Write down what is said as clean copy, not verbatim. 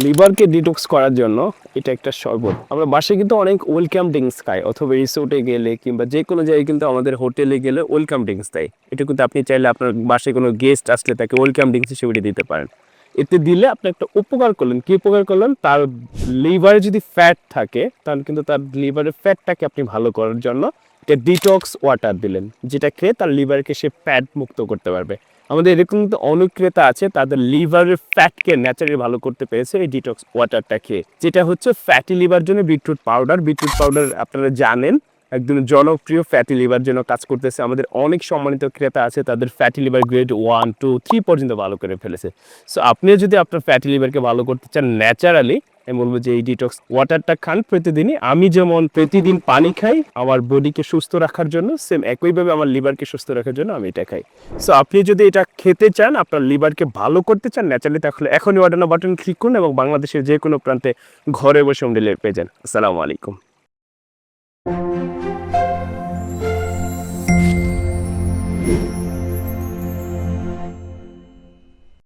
লিভারকে detox করার জন্য এটা একটা শরবত। আমরা বাসায় কিন্তু অনেক ওয়েলকাম ড্রিঙ্কস খাই, অথবা রিসোর্টে গেলে কিংবা যে কোনো জায়গায় কিন্তু আমাদের হোটেলে গেলে ওয়েলকাম ড্রিঙ্কস দেয়। এটা কিন্তু আপনি চাইলে আপনার বাসায় কোনো গেস্ট আসলে তাকে ওয়েলকাম ড্রিঙ্কস হিসেবে দিতে পারেন। এতে দিলে আপনি একটা উপকার করলেন। কি উপকার করলেন? তার লিভারে যদি ফ্যাট থাকে তাহলে কিন্তু তার লিভারের ফ্যাটটাকে আপনি ভালো করার জন্য এটা ডিটক্স ওয়াটার দিলেন, যেটা খেয়ে তার লিভারকে সে ফ্যাট মুক্ত করতে পারবে। আমাদের এরকম কিন্তু অনেক ক্রেতা আছে, তাদের লিভারের ফ্যাটকে ন্যাচারালি ভালো করতে পেরেছে এই ডিটক্স ওয়াটারটা খেয়ে, যেটা হচ্ছে ফ্যাটি লিভার জন্য বিটরুট পাউডার। বিটরুট পাউডার আপনারা জানেন একদম জনপ্রিয় ফ্যাটি লিভার জন্য কাজ করতেছে। আমাদের অনেক সম্মানিত ক্রেতা আছে, তাদের ফ্যাটি লিভার গ্রেড 1, 2, 3 পর্যন্ত ভালো করে ফেলেছে। সো আপনিও যদি আপনার ফ্যাটি লিভারকে ভালো করতে চান ন্যাচারালি, আমি বলবো যে এই ডিটক্স ওয়াটারটা খান প্রতিদিনই। আমি যেমন প্রতিদিন পানি খাই আমার বডিকে সুস্থ রাখার জন্য, সেম একইভাবে আমার লিভারকে সুস্থ রাখার জন্য আমি এটা খাই। সো আপনি যদি এটা খেতে চান, আপনার লিভারকে ভালো করতে চান ন্যাচারালি, তাহলে এখনই অর্ডার নাও বাটন ক্লিক করুন এবং বাংলাদেশের যে কোনো প্রান্তে ঘরে বসে হোম ডেলিভারি পেয়ে যান। আসসালামু আলাইকুম।